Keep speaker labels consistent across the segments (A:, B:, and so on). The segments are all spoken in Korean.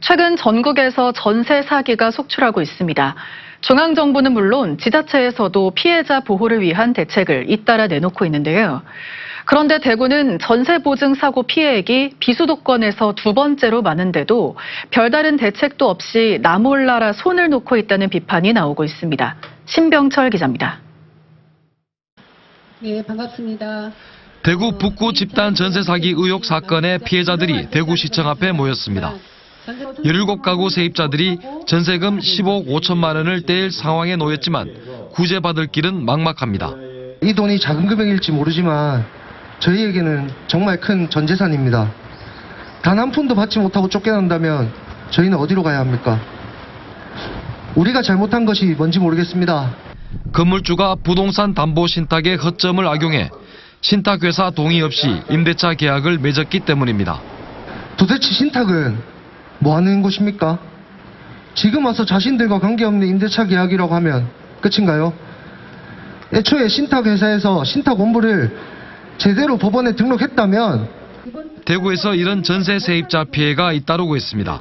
A: 최근 전국에서 전세 사기가 속출하고 있습니다. 중앙정부는 물론 지자체에서도 피해자 보호를 위한 대책을 잇따라 내놓고 있는데요. 그런데 대구는 전세 보증 사고 피해액이 비수도권에서 두 번째로 많은데도 별다른 대책도 없이 나몰라라 손을 놓고 있다는 비판이 나오고 있습니다. 신병철 기자입니다.
B: 네, 반갑습니다.
C: 대구 북구 집단 전세 사기 의혹 사건의 피해자들이 대구시청 앞에 모였습니다. 17가구 세입자들이 전세금 10억 5천만 원을 떼일 상황에 놓였지만 구제받을 길은 막막합니다.
D: 이 돈이 작은 금액일지 모르지만 저희에게는 정말 큰 전 재산입니다. 단 한 푼도 받지 못하고 쫓겨난다면 저희는 어디로 가야 합니까? 우리가 잘못한 것이 뭔지 모르겠습니다.
C: 건물주가 부동산 담보 신탁의 허점을 악용해 신탁회사 동의 없이 임대차 계약을 맺었기 때문입니다.
D: 도대체 신탁은 뭐 하는 곳입니까? 지금 와서 자신들과 관계없는 임대차 계약이라고 하면 끝인가요? 애초에 신탁회사에서 신탁 원부를 제대로 법원에 등록했다면
C: 대구에서 이런 전세 세입자 피해가 잇따르고 있습니다.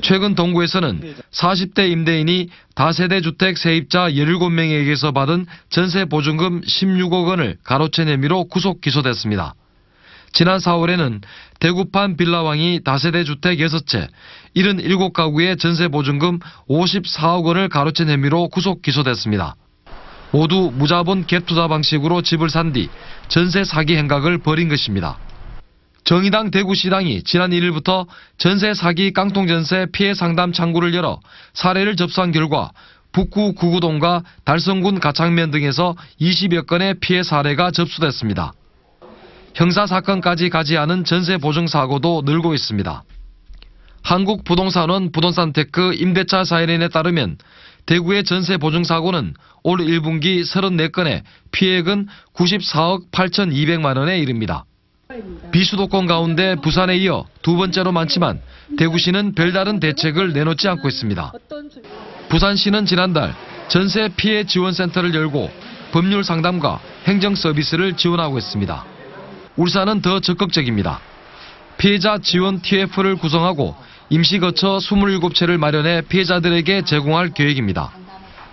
C: 최근 동구에서는 40대 임대인이 다세대 주택 세입자 17명에게서 받은 전세 보증금 16억 원을 가로챈 혐의로 구속 기소됐습니다. 지난 4월에는 대구판 빌라왕이 다세대 주택 6채, 77가구의 전세 보증금 54억 원을 가로챈 혐의로 구속 기소됐습니다. 모두 무자본 갭 투자 방식으로 집을 산 뒤 전세 사기 행각을 벌인 것입니다. 정의당 대구시당이 지난 1일부터 전세 사기 깡통전세 피해 상담 창구를 열어 사례를 접수한 결과 북구 구구동과 달성군 가창면 등에서 20여 건의 피해 사례가 접수됐습니다. 형사사건까지 가지 않은 전세 보증 사고도 늘고 있습니다. 한국부동산원 부동산테크 임대차 사연인에 따르면 대구의 전세 보증 사고는 올 1분기 34건에 피해액은 94억 8,200만 원에 이릅니다. 비수도권 가운데 부산에 이어 두 번째로 많지만 대구시는 별다른 대책을 내놓지 않고 있습니다. 부산시는 지난달 전세 피해 지원센터를 열고 법률 상담과 행정 서비스를 지원하고 있습니다. 울산은 더 적극적입니다. 피해자 지원 TF를 구성하고 임시거처 27채를 마련해 피해자들에게 제공할 계획입니다.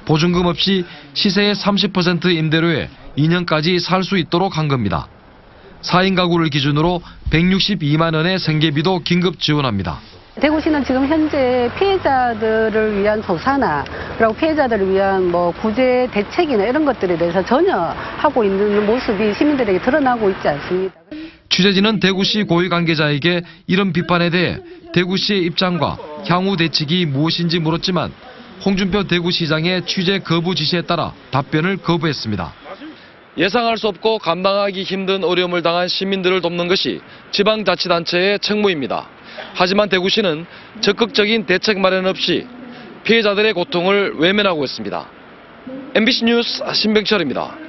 C: 보증금 없이 시세의 30% 임대료에 2년까지 살 수 있도록 한 겁니다. 4인 가구를 기준으로 162만 원의 생계비도 긴급 지원합니다.
B: 대구시는 지금 현재 피해자들을 위한 조사나 그리고 피해자들을 위한 구제 대책이나 이런 것들에 대해서 전혀 하고 있는 모습이 시민들에게 드러나고 있지 않습니다.
C: 취재진은 대구시 고위 관계자에게 이런 비판에 대해 대구시의 입장과 향후 대책이 무엇인지 물었지만 홍준표 대구시장의 취재 거부 지시에 따라 답변을 거부했습니다. 예상할 수 없고 감당하기 힘든 어려움을 당한 시민들을 돕는 것이 지방자치단체의 책무입니다. 하지만 대구시는 적극적인 대책 마련 없이 피해자들의 고통을 외면하고 있습니다. MBC 뉴스 신병철입니다.